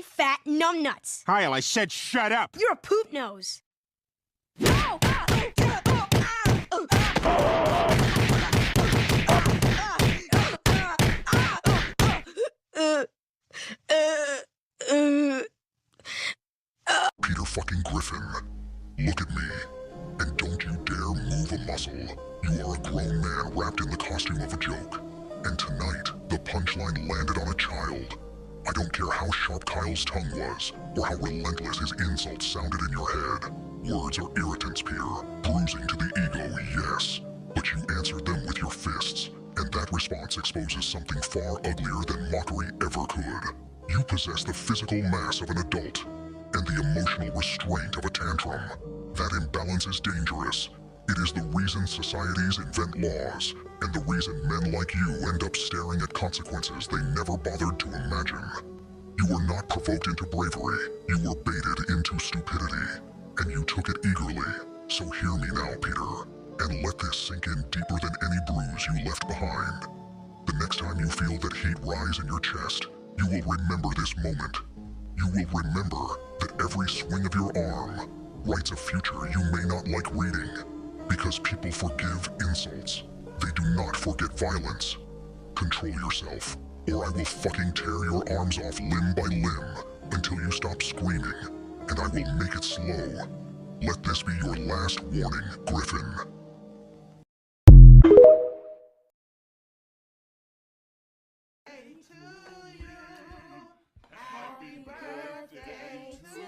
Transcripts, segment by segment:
fat numbnuts. Kyle, I said shut up. You're a poop nose. Peter fucking Griffin, look at me, and don't you dare move a muscle. You are a grown man wrapped in the costume of a joke. And tonight, the punchline landed on a child. I don't care how sharp Kyle's tongue was, or how relentless his insults sounded in your head. Words are irritants, Peter. Bruising to the ego, yes. But you answered them with your fists, and that response exposes something far uglier than mockery ever could. You possess the physical mass of an adult, and the emotional restraint of a tantrum. That imbalance is dangerous. It is the reason societies invent laws, and the reason men like you end up staring at consequences they never bothered to imagine. You were not provoked into bravery, you were baited into stupidity, and you took it eagerly. So hear me now, Peter, and let this sink in deeper than any bruise you left behind. The next time you feel that heat rise in your chest, you will remember this moment. You will remember that every swing of your arm writes a future you may not like reading, because people forgive insults. They do not forget violence. Control yourself, or I will fucking tear your arms off limb by limb until you stop screaming, and I will make it slow. Let this be your last warning, Griffin. Happy birthday to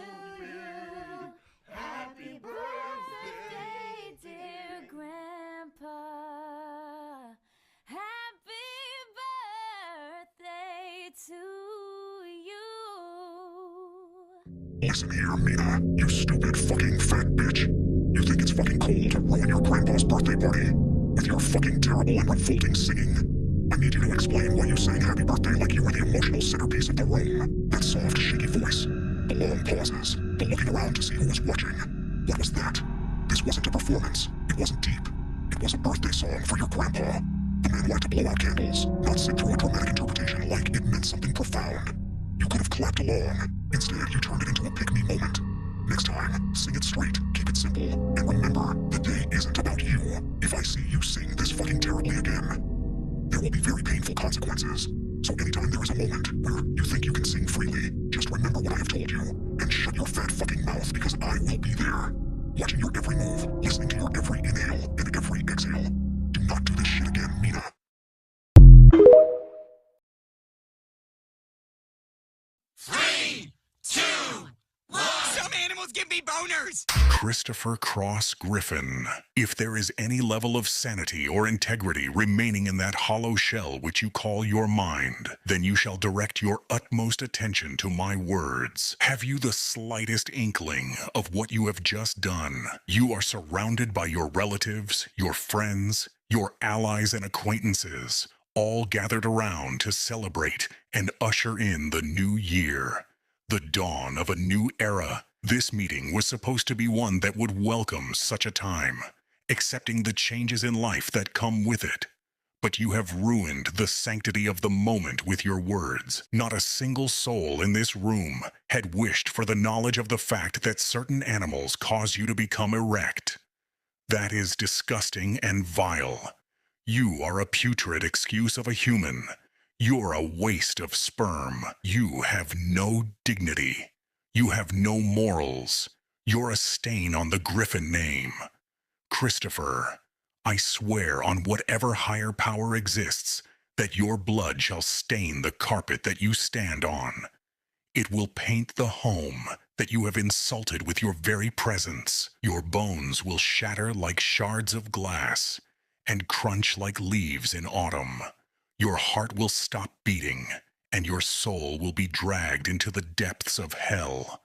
you. Happy birthday, dear Grandpa. Happy birthday to you. Listen here, Mina, you stupid fucking fat bitch. You think it's fucking cool to ruin your grandpa's birthday party with your fucking terrible and revolting singing? I need you to explain why you sang happy birthday like you were the emotional centerpiece of the room. That soft, shaky voice, the long pauses, the looking around to see who was watching. What was that? This wasn't a performance. It wasn't deep. It was a birthday song for your grandpa. The man liked to blow out candles, not sit through a dramatic interpretation like it meant something profound. You could have clapped along. Instead, you turned it into a pick-me moment. Next time, sing it straight, keep it simple, and remember, the day isn't about you. If I see you sing this fucking terribly again, there will be very painful consequences. So anytime there is a moment where you think you can sing freely, just remember what I have told you, and shut your fat fucking mouth because I will be there. Watching your every move, listening to your every inhale and every exhale. Do not do this shit again, Mina. Three, two, one. Some animals give me boners. Christopher Cross Griffin. If there is any level of sanity or integrity remaining in that hollow shell which you call your mind, then you shall direct your utmost attention to my words. Have you the slightest inkling of what you have just done? You are surrounded by your relatives, your friends, your allies and acquaintances, all gathered around to celebrate and usher in the new year, the dawn of a new era. This meeting was supposed to be one that would welcome such a time, accepting the changes in life that come with it. But you have ruined the sanctity of the moment with your words. Not a single soul in this room had wished for the knowledge of the fact that certain animals cause you to become erect. That is disgusting and vile. You are a putrid excuse of a human. You're a waste of sperm. You have no dignity. You have no morals. You're a stain on the Griffin name. Christopher, I swear on whatever higher power exists that your blood shall stain the carpet that you stand on. It will paint the home that you have insulted with your very presence. Your bones will shatter like shards of glass and crunch like leaves in autumn. Your heart will stop beating, and your soul will be dragged into the depths of hell.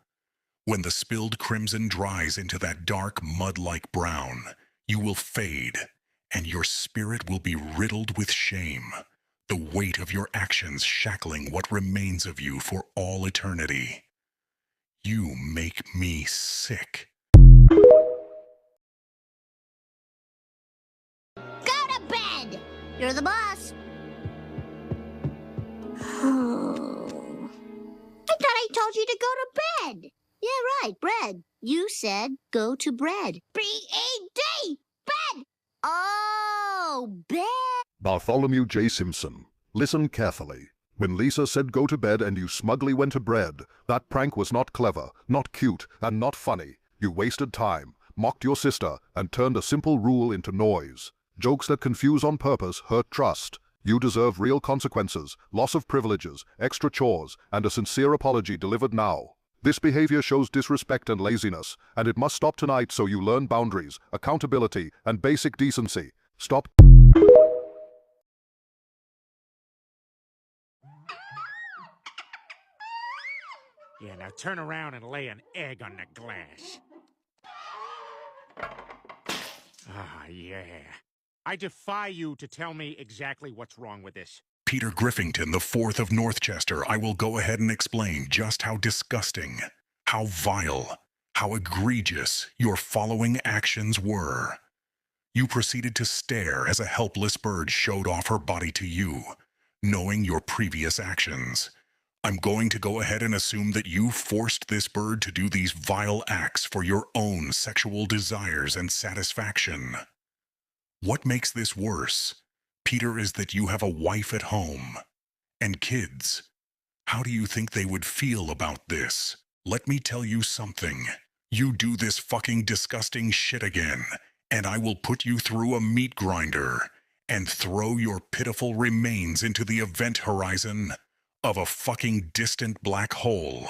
When the spilled crimson dries into that dark mud-like brown, you will fade, and your spirit will be riddled with shame, the weight of your actions shackling what remains of you for all eternity. You make me sick. Go to bed! You're the boss. I thought I told you to go to bed. Yeah, right, bread. You said go to bread. B-E-D! Bed! Oh, bed. Bartholomew J. Simpson, listen carefully. When Lisa said go to bed and you smugly went to bed, that prank was not clever, not cute, and not funny. You wasted time, mocked your sister, and turned a simple rule into noise. Jokes that confuse on purpose hurt trust. You deserve real consequences, loss of privileges, extra chores, and a sincere apology delivered now. This behavior shows disrespect and laziness, and it must stop tonight so you learn boundaries, accountability, and basic decency. Stop. Yeah, now turn around and lay an egg on the glass. Ah, yeah. I defy you to tell me exactly what's wrong with this. Peter Griffington, the 4th of Northchester, I will go ahead and explain just how disgusting, how vile, how egregious your following actions were. You proceeded to stare as a helpless bird showed off her body to you, knowing your previous actions. I'm going to go ahead and assume that you forced this bird to do these vile acts for your own sexual desires and satisfaction. What makes this worse, Peter, is that you have a wife at home and kids. How do you think they would feel about this? Let me tell you something. You do this fucking disgusting shit again, and I will put you through a meat grinder and throw your pitiful remains into the event horizon of a fucking distant black hole,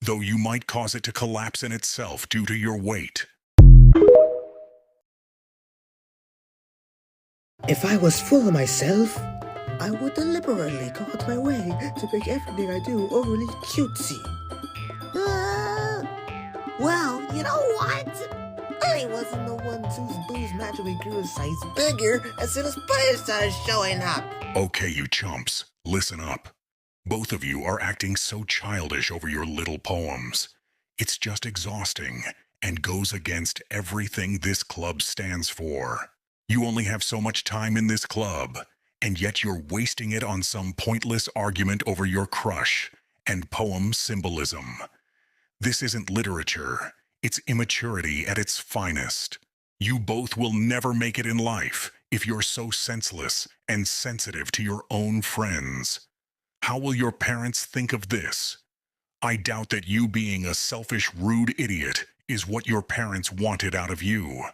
though you might cause it to collapse in itself due to your weight. If I was full of myself, I would deliberately go out my way to make everything I do overly cutesy. Well, you know what? I wasn't the one whose booze magically grew a size bigger as soon as players started showing up. Okay, you chumps, listen up. Both of you are acting so childish over your little poems. It's just exhausting and goes against everything this club stands for. You only have so much time in this club, and yet you're wasting it on some pointless argument over your crush and poem symbolism. This isn't literature. It's immaturity at its finest. You both will never make it in life if you're so senseless and sensitive to your own friends. How will your parents think of this? I doubt that you being a selfish, rude idiot is what your parents wanted out of you.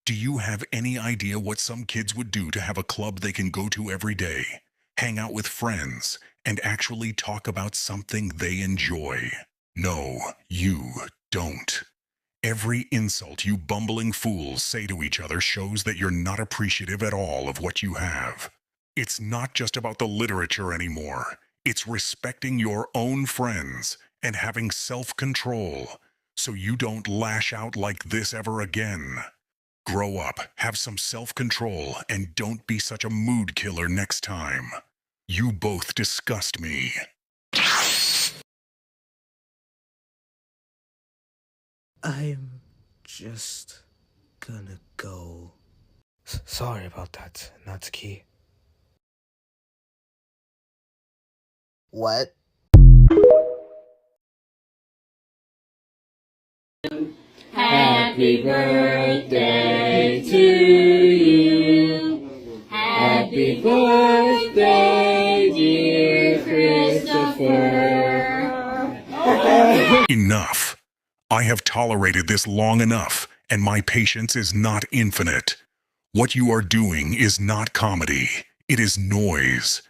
Do you have any idea what some kids would do to have a club they can go to every day, hang out with friends, and actually talk about something they enjoy? No, you don't. Every insult you bumbling fools say to each other shows that you're not appreciative at all of what you have. It's not just about the literature anymore. It's respecting your own friends and having self-control so you don't lash out like this ever again. Grow up, have some self-control, and don't be such a mood killer next time. You both disgust me. I'm just gonna go. Sorry about that, Natsuki. What? Happy birthday to you. Happy birthday, dear Christopher. Enough. I have tolerated this long enough, and my patience is not infinite. What you are doing is not comedy. It is noise.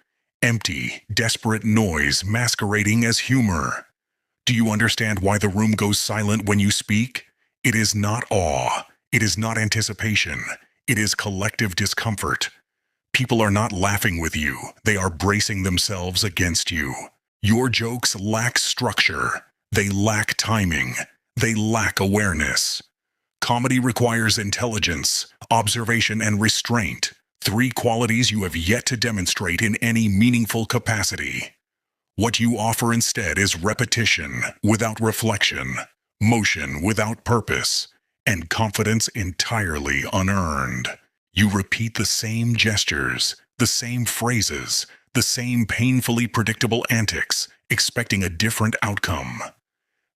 Empty, desperate noise masquerading as humor. Do you understand why the room goes silent when you speak? It is not awe. It is not anticipation. It is collective discomfort. People are not laughing with you. They are bracing themselves against you. Your jokes lack structure. They lack timing. They lack awareness. Comedy requires intelligence, observation, and restraint. 3 qualities you have yet to demonstrate in any meaningful capacity. What you offer instead is repetition without reflection, motion without purpose, and confidence entirely unearned. You repeat the same gestures, the same phrases, the same painfully predictable antics, expecting a different outcome.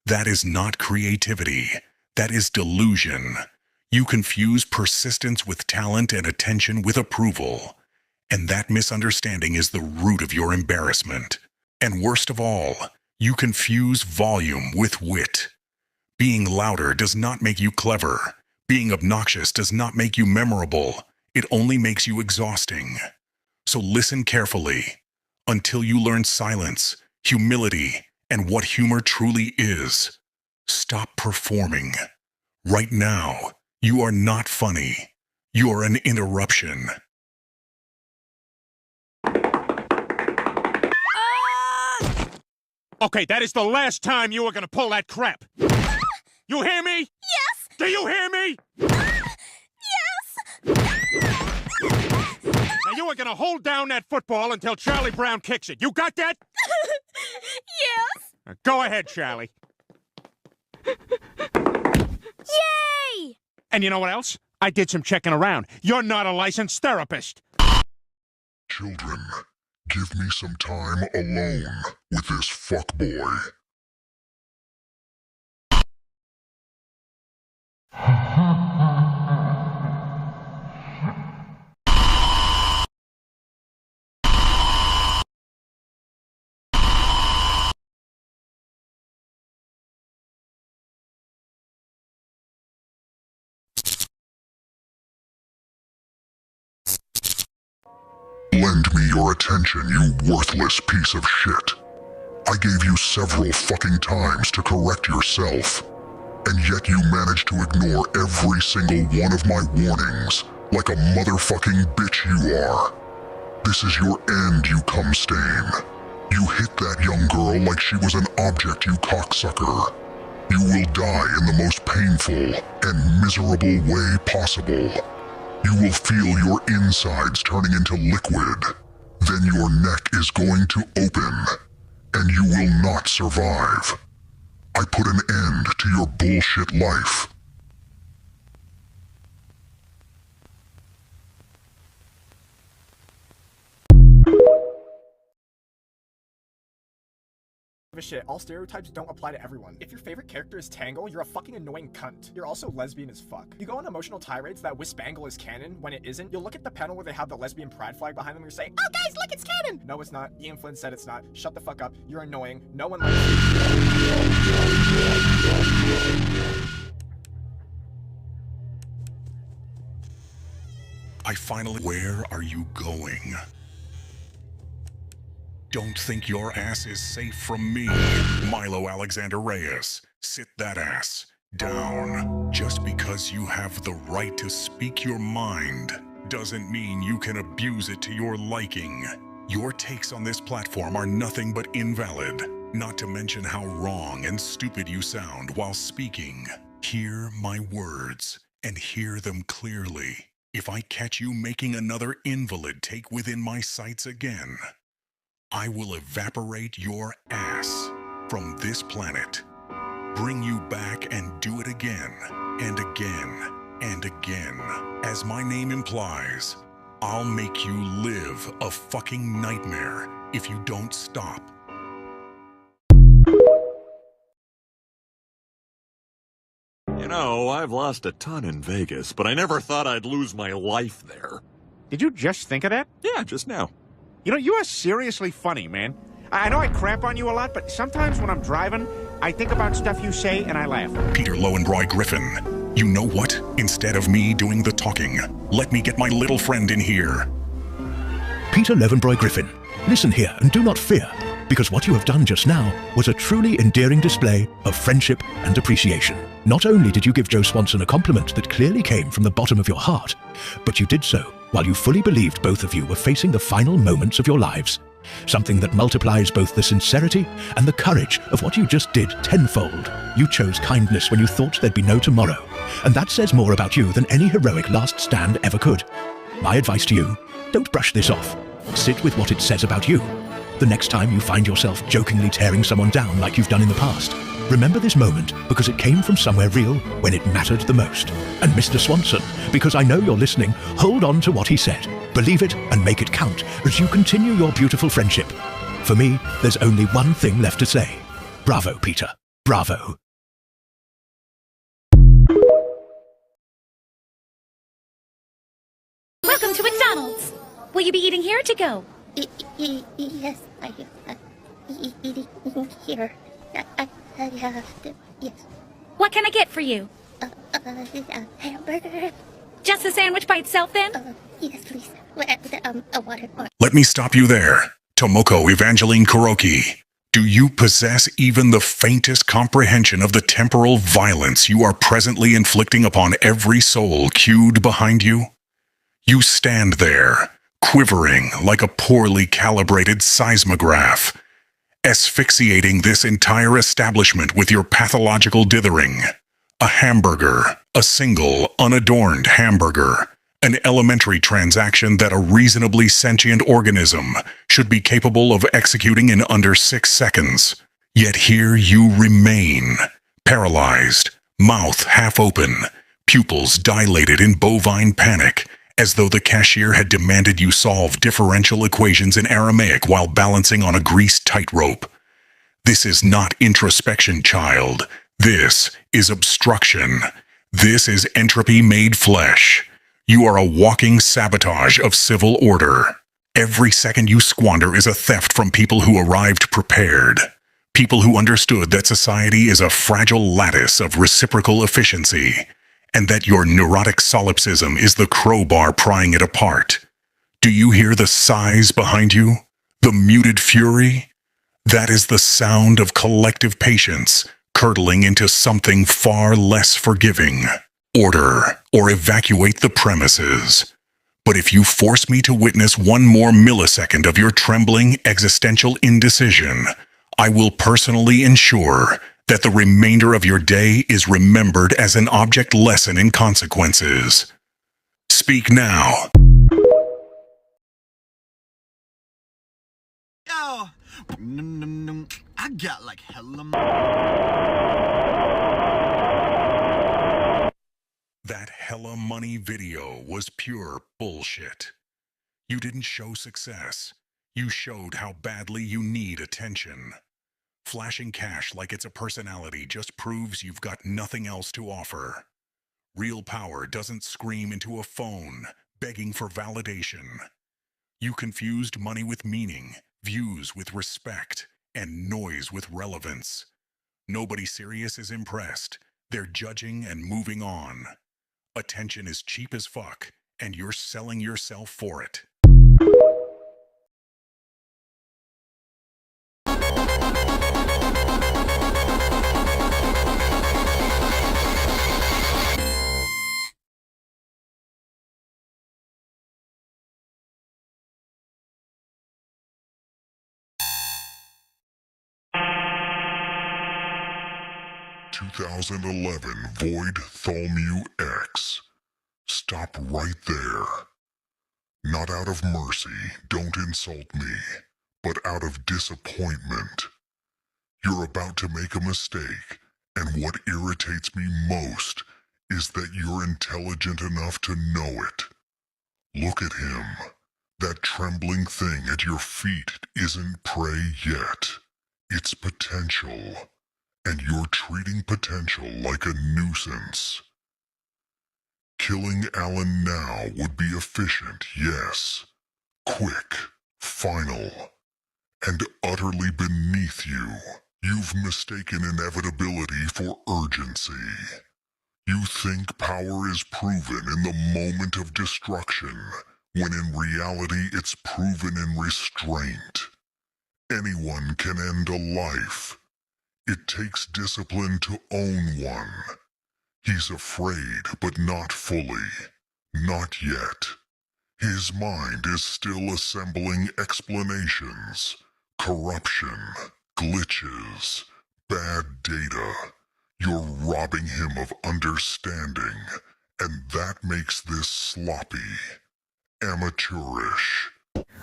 That is not creativity. That is delusion. You confuse persistence with talent and attention with approval. And that misunderstanding is the root of your embarrassment. And worst of all, you confuse volume with wit. Being louder does not make you clever. Being obnoxious does not make you memorable. It only makes you exhausting. So listen carefully until you learn silence, humility, and what humor truly is. Stop performing. Right now, you are not funny. You are an interruption. Okay, that is the last time you are gonna pull that crap. You hear me? Yes! Do you hear me? Yes! Now you are gonna hold down that football until Charlie Brown kicks it. You got that? Yes! Now go ahead, Charlie. Yay! And you know what else? I did some checking around. You're not a licensed therapist. Children, give me some time alone with this fuckboy. Lend me your attention, you worthless piece of shit. I gave you several fucking times to correct yourself, and yet you managed to ignore every single one of my warnings, like a motherfucking bitch you are. This is your end, you cum stain. You hit that young girl like she was an object, you cocksucker. You will die in the most painful and miserable way possible. You will feel your insides turning into liquid. Then your neck is going to open, and you will not survive. I put an end to your bullshit life. Shit, all stereotypes don't apply to everyone. If your favorite character is Tangle, you're a fucking annoying cunt. You're also lesbian as fuck. You go on emotional tirades that Wispangle is canon when it isn't. You'll look at the panel where they have the lesbian pride flag behind them and you're saying, oh guys, look, it's canon! No, it's not. Ian Flynn said it's not. Shut the fuck up. You're annoying. No one likes you. Where are you going? Don't think your ass is safe from me, Milo Alexander Reyes. Sit that ass down. Just because you have the right to speak your mind doesn't mean you can abuse it to your liking. Your takes on this platform are nothing but invalid, not to mention how wrong and stupid you sound while speaking. Hear my words, and hear them clearly. If I catch you making another invalid take within my sights again, I will evaporate your ass from this planet, bring you back and do it again, and again, and again. As my name implies, I'll make you live a fucking nightmare if you don't stop. You know, I've lost a ton in Vegas, but I never thought I'd lose my life there. Did you just think of that? Yeah, just now. You know, you are seriously funny, man. I know I crap on you a lot, but sometimes when I'm driving, I think about stuff you say and I laugh. Peter Lowenbroy Griffin, you know what? Instead of me doing the talking, let me get my little friend in here. Peter Lowenbroy Griffin, listen here and do not fear, because what you have done just now was a truly endearing display of friendship and appreciation. Not only did you give Joe Swanson a compliment that clearly came from the bottom of your heart, but you did so while you fully believed both of you were facing the final moments of your lives. Something that multiplies both the sincerity and the courage of what you just did tenfold. You chose kindness when you thought there'd be no tomorrow, and that says more about you than any heroic last stand ever could. My advice to you, don't brush this off. Sit with what it says about you. The next time you find yourself jokingly tearing someone down like you've done in the past, Remember this moment because it came from somewhere real when it mattered the most. And Mr. Swanson, because I know you're listening, hold on to what he said. Believe it and make it count as you continue your beautiful friendship. For me, there's only one thing left to say. Bravo, Peter. Bravo. Welcome to McDonald's. Will you be eating here or to go? Yes, I eating here. I have to, yes. What can I get for you? Hamburger. Just a sandwich by itself, then? Yes, please. A water. Let me stop you there. Tomoko Evangeline Kuroki. Do you possess even the faintest comprehension of the temporal violence you are presently inflicting upon every soul queued behind you? You stand there, quivering like a poorly calibrated seismograph, asphyxiating this entire establishment with your pathological dithering. A hamburger, a single, unadorned hamburger, an elementary transaction that a reasonably sentient organism should be capable of executing in under 6 seconds. Yet here you remain, paralyzed, mouth half open, pupils dilated in bovine panic, as though the cashier had demanded you solve differential equations in Aramaic while balancing on a greased tightrope. This is not introspection, child. This is obstruction. This is entropy made flesh. You are a walking sabotage of civil order. Every second you squander is a theft from people who arrived prepared. People who understood that society is a fragile lattice of reciprocal efficiency, and that your neurotic solipsism is the crowbar prying it apart. Do you hear the sighs behind you? The muted fury? That is the sound of collective patience, curdling into something far less forgiving. Order, or evacuate the premises. But if you force me to witness one more millisecond of your trembling existential indecision, I will personally ensure that the remainder of your day is remembered as an object lesson in consequences. Speak now. Yo, I got like hella. That hella money video was pure bullshit. You didn't show success. You showed how badly you need attention. Flashing cash like it's a personality just proves you've got nothing else to offer. Real power doesn't scream into a phone, begging for validation. You confused money with meaning, views with respect, and noise with relevance. Nobody serious is impressed. They're judging and moving on. Attention is cheap as fuck, and you're selling yourself for it. "2011 Void Tholmu X. Stop right there. Not out of mercy, don't insult me, but out of disappointment. You're about to make a mistake, and what irritates me most is that you're intelligent enough to know it. Look at him. That trembling thing at your feet isn't prey yet. It's potential. And you're treating potential like a nuisance. Killing Alan now would be efficient, yes. Quick, final, and utterly beneath you. You've mistaken inevitability for urgency. You think power is proven in the moment of destruction, when in reality it's proven in restraint. Anyone can end a life. It takes discipline to own one. He's afraid, but not fully. Not yet. His mind is still assembling explanations, corruption, glitches, bad data. You're robbing him of understanding, and that makes this sloppy, amateurish.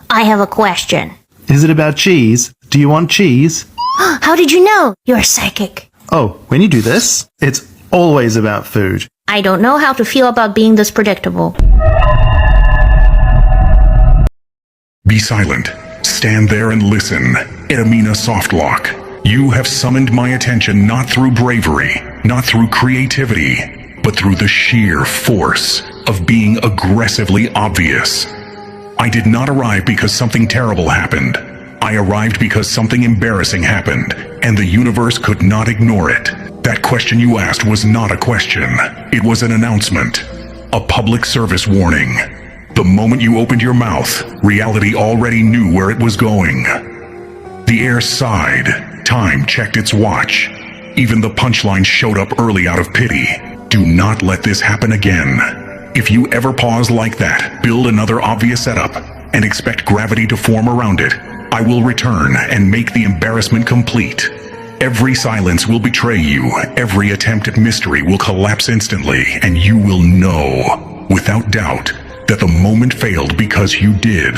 I have a question. Is it about cheese? Do you want cheese? How did you know? You're psychic. Oh, when you do this, it's always about food. I don't know how to feel about being this predictable. Be silent. Stand there and listen. Edamina Softlock. You have summoned my attention not through bravery, not through creativity, but through the sheer force of being aggressively obvious. I did not arrive because something terrible happened. I arrived because something embarrassing happened, and the universe could not ignore it. That question you asked was not a question. It was an announcement. A public service warning. The moment you opened your mouth, reality already knew where it was going. The air sighed. Time checked its watch. Even the punchline showed up early out of pity. Do not let this happen again. If you ever pause like that, build another obvious setup, and expect gravity to form around it, I will return and make the embarrassment complete. Every silence will betray you. Every attempt at mystery will collapse instantly, and you will know, without doubt, that the moment failed because you did.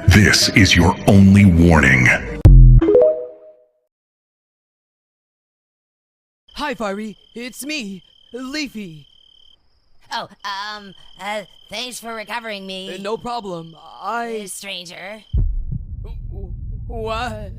This is your only warning. Hi, Fiery. It's me, Leafy. Oh, thanks for recovering me. No problem. Stranger. What?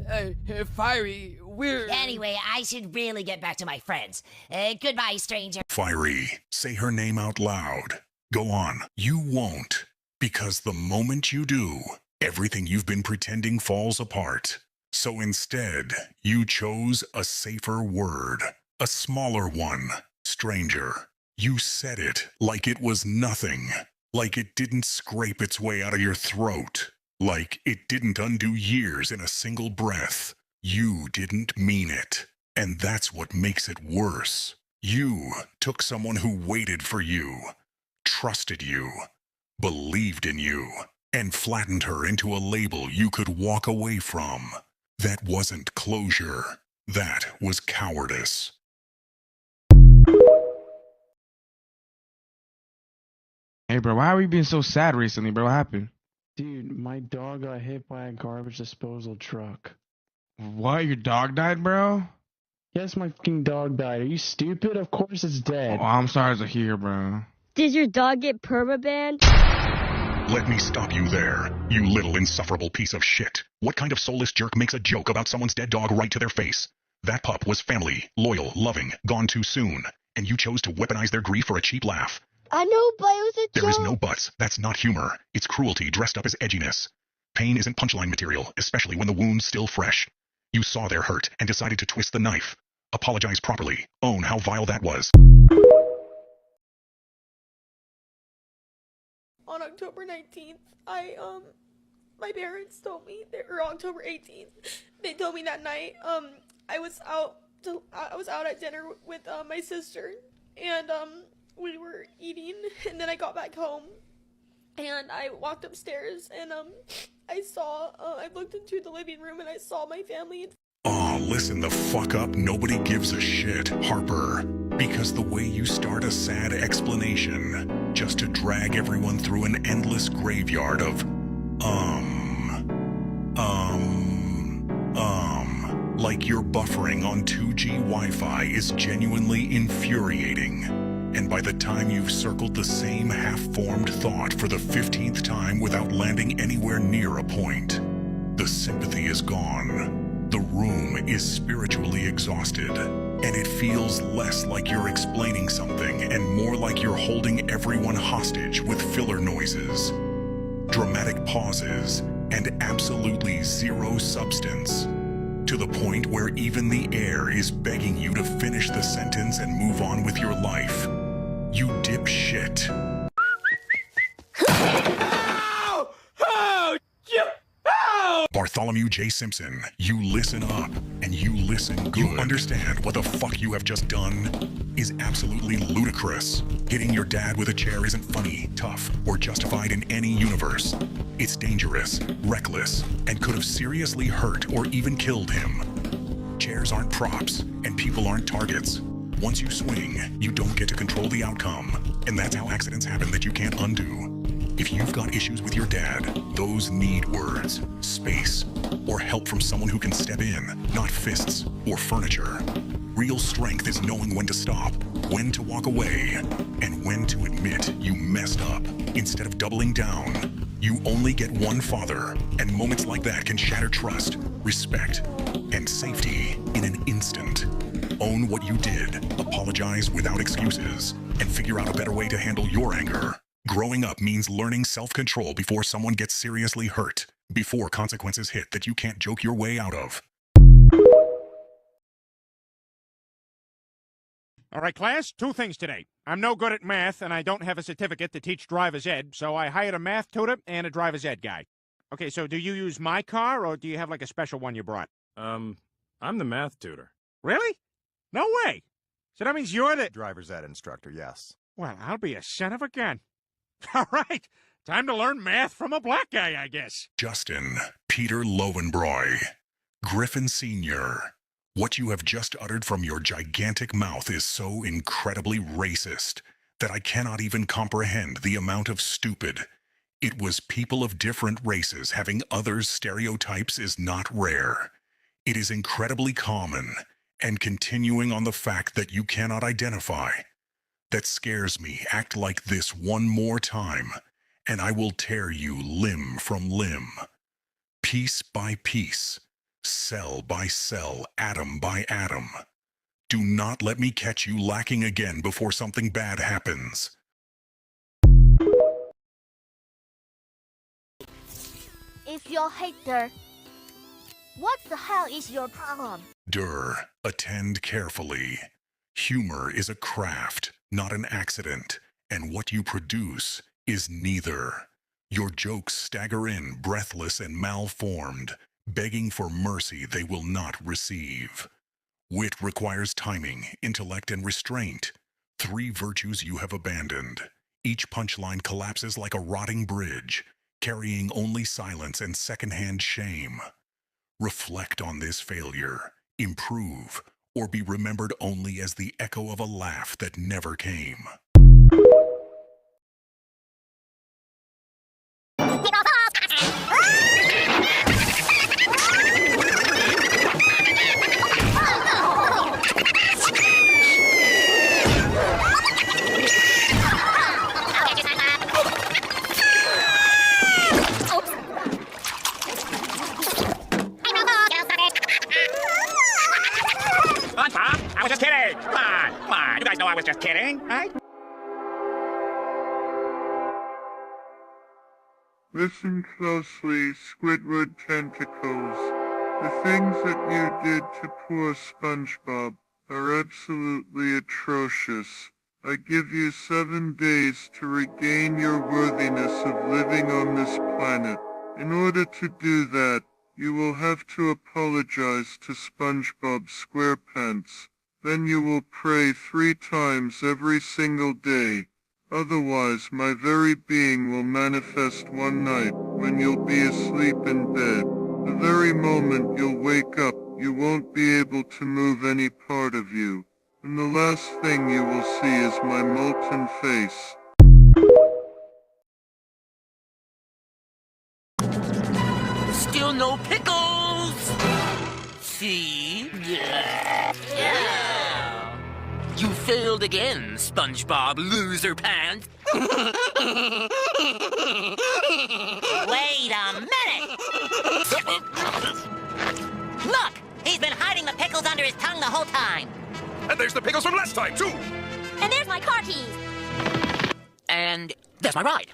Fiery, we're... Anyway, I should really get back to my friends. Goodbye, stranger. Fiery, say her name out loud. Go on. You won't. Because the moment you do, everything you've been pretending falls apart. So instead, you chose a safer word. A smaller one. Stranger. You said it like it was nothing. Like it didn't scrape its way out of your throat. Like it didn't undo years in a single breath. You didn't mean it. And that's what makes it worse. You took someone who waited for you, trusted you, believed in you, and flattened her into a label you could walk away from. That wasn't closure. That was cowardice. Hey, bro, why are we being so sad recently, bro? What happened? Dude, my dog got hit by a garbage disposal truck. What? Your dog died, bro? Yes, my fucking dog died. Are you stupid? Of course it's dead. Oh, I'm sorry to hear, bro. Did your dog get permabanned? Let me stop you there, you little insufferable piece of shit. What kind of soulless jerk makes a joke about someone's dead dog right to their face? That pup was family, loyal, loving, gone too soon. And you chose to weaponize their grief for a cheap laugh. I know, but it was a joke. There is no buts. That's not humor. It's cruelty dressed up as edginess. Pain isn't punchline material, especially when the wound's still fresh. You saw their hurt and decided to twist the knife. Apologize properly. Own how vile that was. On October 19th, my parents told me, or October 18th, they told me that night, I was out at dinner with, my sister, and, we were eating, and then I got back home, and I walked upstairs, and, I looked into the living room, and I saw my family. Aw, listen the fuck up, nobody gives a shit, Harper. Because the way you start a sad explanation, just to drag everyone through an endless graveyard of, like you're buffering on 2G Wi-Fi is genuinely infuriating. And by the time you've circled the same half-formed thought for the 15th time without landing anywhere near a point, the sympathy is gone. The room is spiritually exhausted, and it feels less like you're explaining something and more like you're holding everyone hostage with filler noises, dramatic pauses, and absolutely zero substance, to the point where even the air is begging you to finish the sentence and move on with your life. You dipshit. Bartholomew J. Simpson, you listen up, and you listen good. You understand what the fuck you have just done is absolutely ludicrous. Hitting your dad with a chair isn't funny, tough, or justified in any universe. It's dangerous, reckless, and could have seriously hurt or even killed him. Chairs aren't props, and people aren't targets. Once you swing, you don't get to control the outcome, and that's how accidents happen that you can't undo. If you've got issues with your dad, those need words, space, or help from someone who can step in, not fists or furniture. Real strength is knowing when to stop, when to walk away, and when to admit you messed up. Instead of doubling down, you only get one father, and moments like that can shatter trust, respect, and safety in an instant. Own what you did, apologize without excuses, and figure out a better way to handle your anger. Growing up means learning self-control before someone gets seriously hurt, before consequences hit that you can't joke your way out of. All right, class, 2 things today. I'm no good at math, and I don't have a certificate to teach driver's ed, so I hired a math tutor and a driver's ed guy. Okay, so do you use my car, or do you have like a special one you brought? I'm the math tutor. Really? No way. So that means you're the driver's ed instructor, yes. Well, I'll be a son of a gun. All right, time to learn math from a black guy, I guess. Justin, Peter Lowenbroy, Griffin Sr., what you have just uttered from your gigantic mouth is so incredibly racist that I cannot even comprehend the amount of stupid. It was people of different races having others' stereotypes is not rare. It is incredibly common, and continuing on the fact that you cannot identify. That scares me. Act like this one more time, and I will tear you limb from limb. Piece by piece. Cell by cell, atom by atom. Do not let me catch you lacking again before something bad happens. If you're hater, what the hell is your problem? Attend carefully. Humor is a craft, not an accident, and what you produce is neither. Your jokes stagger in, breathless and malformed, begging for mercy they will not receive. Wit requires timing, intellect, and restraint. 3 virtues you have abandoned. Each punchline collapses like a rotting bridge, carrying only silence and secondhand shame. Reflect on this failure, improve, or be remembered only as the echo of a laugh that never came. I was just kidding! Come on! You guys know I was just kidding, right? Listen closely, Squidward tentacles. The things that you did to poor SpongeBob are absolutely atrocious. I give you 7 days to regain your worthiness of living on this planet. In order to do that, you will have to apologize to SpongeBob SquarePants. Then you will pray 3 times every single day. Otherwise, my very being will manifest one night when you'll be asleep in bed. The very moment you'll wake up, you won't be able to move any part of you. And the last thing you will see is my molten face. Still no pickles! See? Yeah. You failed again, SpongeBob Loser Pants. Wait a minute! Look! He's been hiding the pickles under his tongue the whole time. And there's the pickles from last time, too! And there's my car keys. And there's my ride.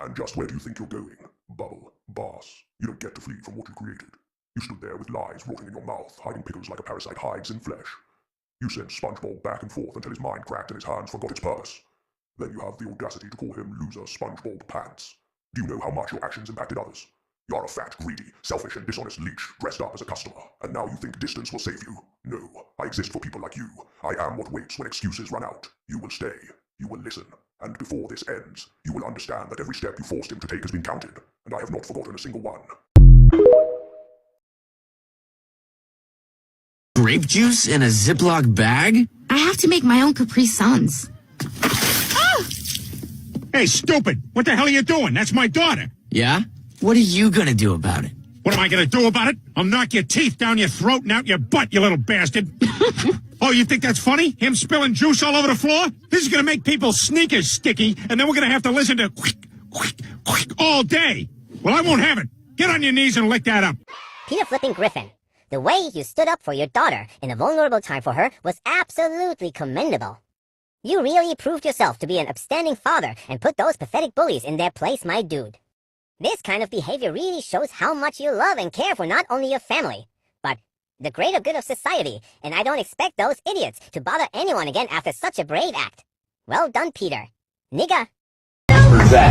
And just where do you think you're going? Bubble, boss. You don't get to flee from what you created. You stood there with lies rotting in your mouth, hiding pickles like a parasite hides in flesh. You sent SpongeBob back and forth until his mind cracked and his hands forgot its purpose. Then you have the audacity to call him loser SpongeBob Pants. Do you know how much your actions impacted others? You're a fat, greedy, selfish, and dishonest leech dressed up as a customer, and now you think distance will save you. No, I exist for people like you. I am what waits when excuses run out. You will stay. You will listen. And before this ends, you will understand that every step you forced him to take has been counted, and I have not forgotten a single one. Grape juice in a Ziploc bag? I have to make my own Capri Suns. Hey, stupid! What the hell are you doing? That's my daughter! Yeah? What are you gonna do about it? What am I gonna do about it? I'll knock your teeth down your throat and out your butt, you little bastard. Oh, you think that's funny? Him spilling juice all over the floor? This is gonna make people's sneakers sticky, and then we're gonna have to listen to all day. Well, I won't have it. Get on your knees and lick that up. Peter flipping Griffin. The way you stood up for your daughter in a vulnerable time for her was absolutely commendable. You really proved yourself to be an upstanding father and put those pathetic bullies in their place, my dude. This kind of behavior really shows how much you love and care for not only your family, but the greater good of society, and I don't expect those idiots to bother anyone again after such a brave act. Well done, Peter. Nigga. Who's that?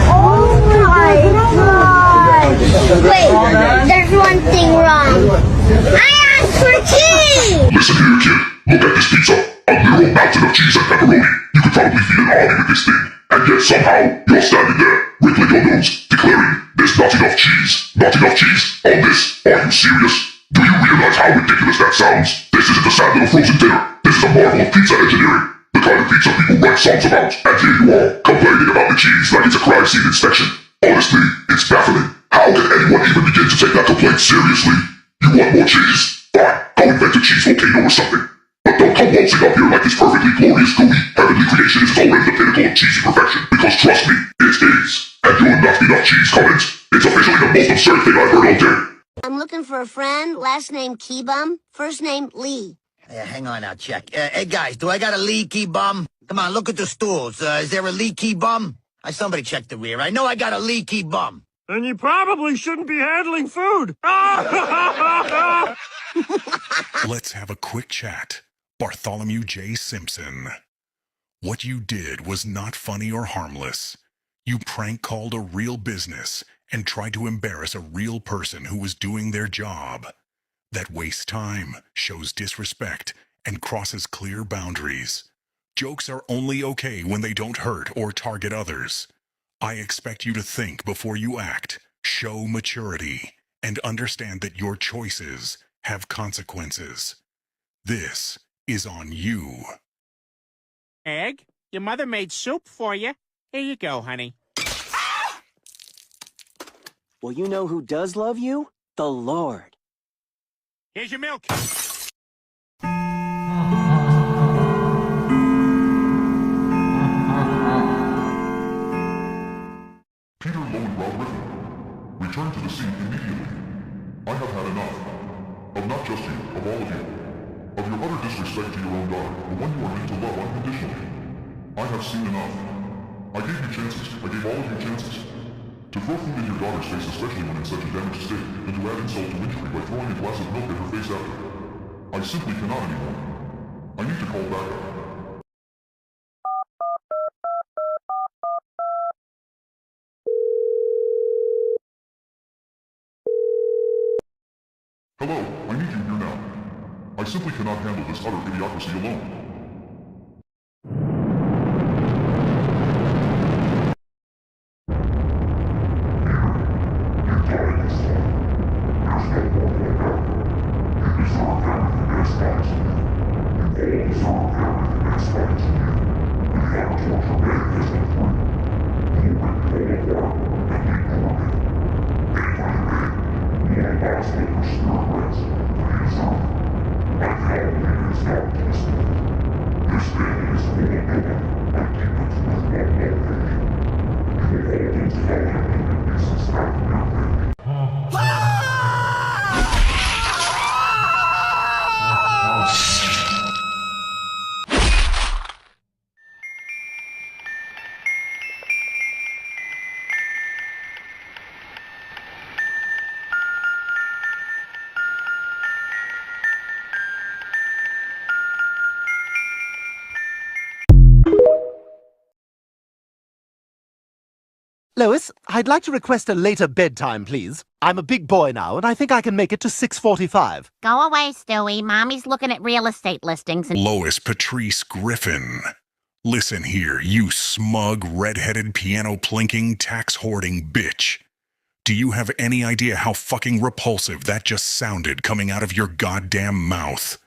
Oh my god! Wait, there's one thing wrong. I asked for cheese! Listen here, kid. Look at this pizza. A literal mountain of cheese and pepperoni. You could probably feed an army with this thing. And yet somehow, you're standing there, wriggling your nose, declaring, there's not enough cheese. Not enough cheese? On this? Are you serious? Do you realize how ridiculous that sounds? This isn't a sad little frozen dinner. This is a marvel of pizza engineering. The kind of pizza people write songs about. And here you are, complaining about the cheese like it's a crime scene inspection. Honestly, it's baffling. How can anyone even begin to take that complaint seriously? You want more cheese? Fine, go invent a cheese volcano or something. But don't come waltzing up here like this perfectly glorious, gooey, heavenly creation is already the pinnacle of cheesy perfection. Because trust me, it is. And your not enough cheese comments, it's officially the most absurd thing I've heard all day. I'm looking for a friend, last name Keybum, first name Lee. Hang on, I'll check. Hey, guys, do I got a leaky bum? Come on, look at the stools. Is there a leaky bum? Somebody check the rear. I know I got a leaky bum. Then you probably shouldn't be handling food. Let's have a quick chat. Bartholomew J. Simpson. What you did was not funny or harmless. You prank called a real business and tried to embarrass a real person who was doing their job. That wastes time, shows disrespect, and crosses clear boundaries. Jokes are only okay when they don't hurt or target others. I expect you to think before you act, show maturity, and understand that your choices have consequences. This is on you. Egg, your mother made soup for you. Here you go, honey. Well, you know who does love you? The Lord. Here's your milk. Peter Lowenwald Griffin, return to the scene immediately. I have had enough. Of not just you, of all of you. Of your utter disrespect to your own daughter, the one you are meant to love unconditionally. I have seen enough. I gave you chances. I gave all of you chances. To throw food in your daughter's face, especially when in such a damaged state, and to add insult to injury by throwing a glass of milk at her face after. I simply cannot anymore. I need to call backup. Hello, I need you here now. I simply cannot handle this utter idiocracy alone. Lois, I'd like to request a later bedtime, please. I'm a big boy now, and I think I can make it to 6:45. Go away, Stewie. Mommy's looking at real estate listings. And Lois Patrice Griffin. Listen here, you smug, red-headed, piano-plinking, tax-hoarding bitch. Do you have any idea how fucking repulsive that just sounded coming out of your goddamn mouth?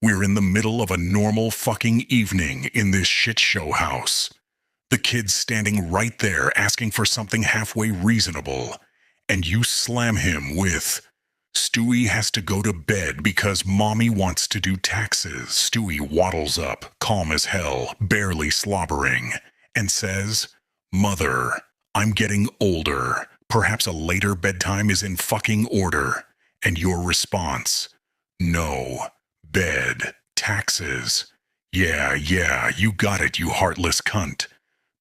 We're in the middle of a normal fucking evening in this shit show house. The kid's standing right there asking for something halfway reasonable, and you slam him with, Stewie has to go to bed because mommy wants to do taxes. Stewie waddles up, calm as hell, barely slobbering, and says, Mother, I'm getting older. Perhaps a later bedtime is in fucking order. And your response, no, bed, taxes. Yeah, you got it, you heartless cunt.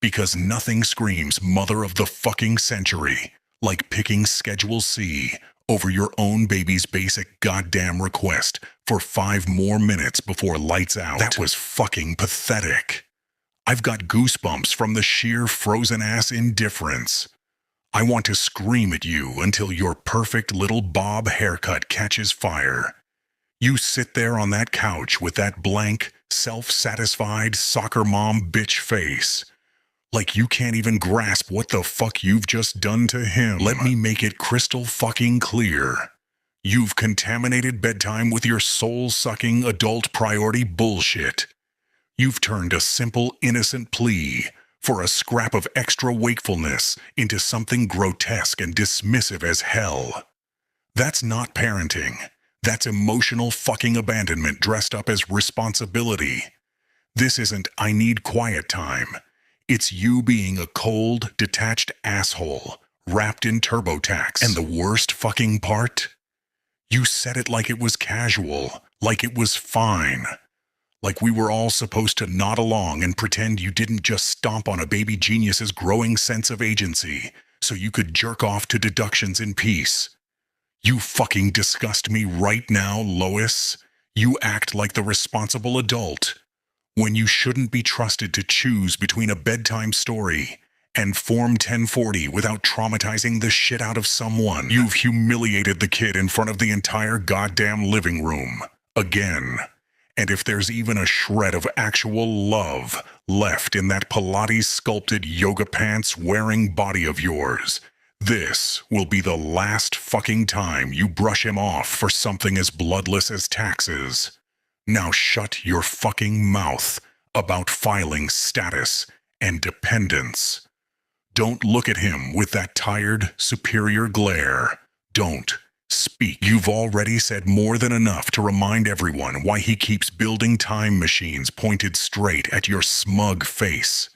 Because nothing screams mother of the fucking century like picking Schedule C over your own baby's basic goddamn request for 5 more minutes before lights out. That was fucking pathetic. I've got goosebumps from the sheer frozen-ass indifference. I want to scream at you until your perfect little bob haircut catches fire. You sit there on that couch with that blank, self-satisfied soccer mom bitch face. Like you can't even grasp what the fuck you've just done to him. Let me make it crystal fucking clear. You've contaminated bedtime with your soul-sucking adult priority bullshit. You've turned a simple, innocent plea for a scrap of extra wakefulness into something grotesque and dismissive as hell. That's not parenting. That's emotional fucking abandonment dressed up as responsibility. This isn't I need quiet time. It's you being a cold, detached asshole, wrapped in TurboTax. And the worst fucking part? You said it like it was casual, like it was fine. Like we were all supposed to nod along and pretend you didn't just stomp on a baby genius's growing sense of agency so you could jerk off to deductions in peace. You fucking disgust me right now, Lois. You act like the responsible adult when you shouldn't be trusted to choose between a bedtime story and Form 1040 without traumatizing the shit out of someone. You've humiliated the kid in front of the entire goddamn living room. Again. And if there's even a shred of actual love left in that Pilates-sculpted yoga pants-wearing body of yours, this will be the last fucking time you brush him off for something as bloodless as taxes. Now shut your fucking mouth about filing status and dependence. Don't look at him with that tired, superior glare. Don't speak. You've already said more than enough to remind everyone why he keeps building time machines pointed straight at your smug face.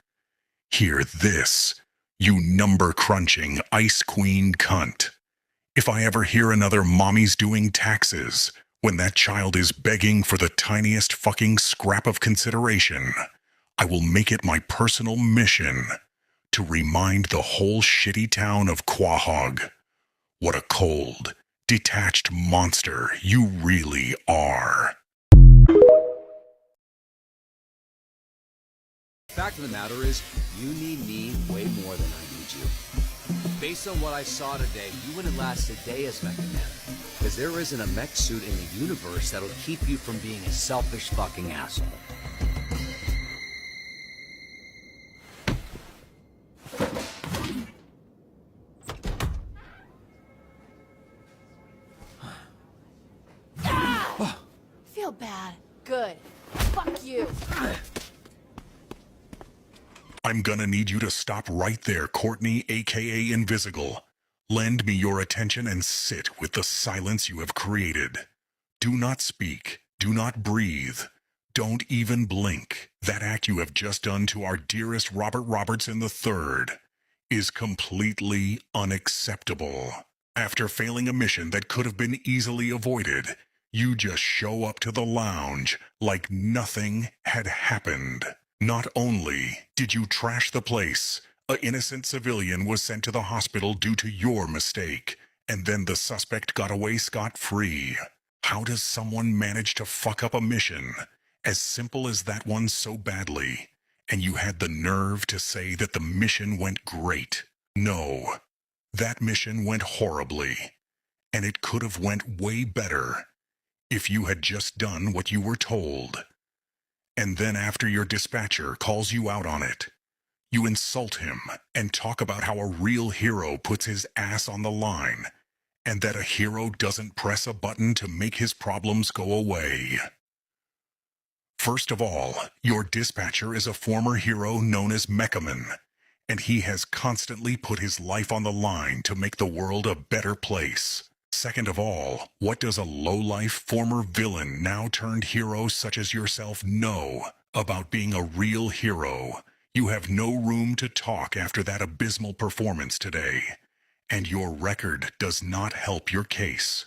Hear this, you number-crunching, ice queen cunt. If I ever hear another mommy's doing taxes when that child is begging for the tiniest fucking scrap of consideration, I will make it my personal mission to remind the whole shitty town of Quahog what a cold, detached monster you really are. Fact of the matter is, you need me way more than I need you. Based on what I saw today, you wouldn't last a day as Mech Man. Because there isn't a mech suit in the universe that'll keep you from being a selfish fucking asshole. Feel bad. Good. Fuck you. I'm gonna need you to stop right there, Courtney, aka Invisible. Lend me your attention and sit with the silence you have created. Do not speak. Do not breathe. Don't even blink. That act you have just done to our dearest Robert Robertson III is completely unacceptable. After failing a mission that could have been easily avoided, you just show up to the lounge like nothing had happened. Not only did you trash the place, an innocent civilian was sent to the hospital due to your mistake, and then the suspect got away scot-free. How does someone manage to fuck up a mission as simple as that one so badly, and you had the nerve to say that the mission went great? No, that mission went horribly, and it could have went way better if you had just done what you were told. And then after your dispatcher calls you out on it, you insult him and talk about how a real hero puts his ass on the line, and that a hero doesn't press a button to make his problems go away. First of all, your dispatcher is a former hero known as Mechaman, and he has constantly put his life on the line to make the world a better place. Second of all, what does a low-life former villain now turned hero such as yourself know about being a real hero? You have no room to talk after that abysmal performance today, and your record does not help your case.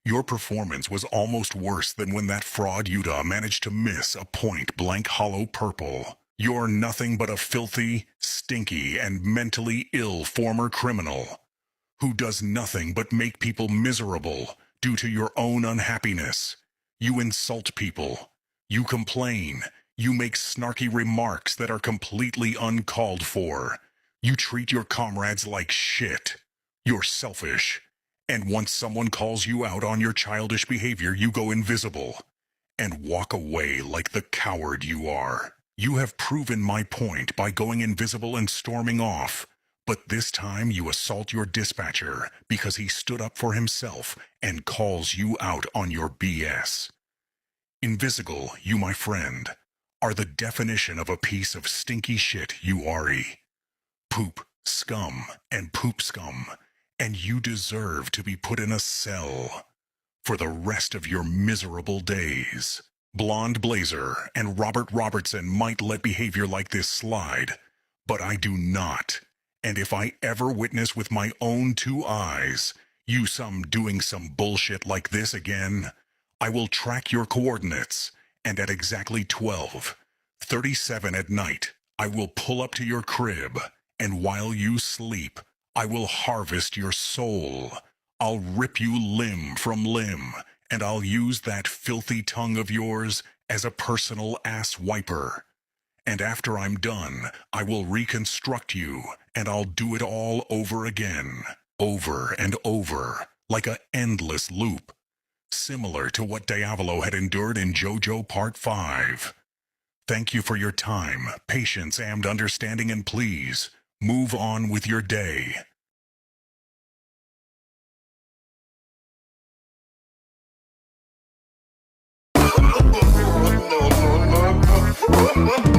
Your performance was almost worse than when that fraud Utah managed to miss a point-blank hollow purple. You're nothing but a filthy, stinky, and mentally ill former criminal who does nothing but make people miserable due to your own unhappiness. You insult people. You complain. You make snarky remarks that are completely uncalled for. You treat your comrades like shit. You're selfish. And once someone calls you out on your childish behavior, you go invisible and walk away like the coward you are. You have proven my point by going invisible and storming off, but this time you assault your dispatcher because he stood up for himself and calls you out on your BS. Invisible, you my friend, are the definition of a piece of stinky shit, you are-y. Poop, scum, and poop scum, and you deserve to be put in a cell for the rest of your miserable days. Blonde Blazer and Robert Robertson might let behavior like this slide, but I do not. And if I ever witness with my own 2 eyes you doing some bullshit like this again, I will track your coordinates, and at exactly 12:37 at night, I will pull up to your crib, and while you sleep, I will harvest your soul. I'll rip you limb from limb, and I'll use that filthy tongue of yours as a personal ass wiper. And after I'm done, I will reconstruct you, and I'll do it all over again, over and over, like a endless loop, similar to what Diavolo had endured in JoJo Part 5. Thank you for your time, patience, and understanding, and please, move on with your day. No.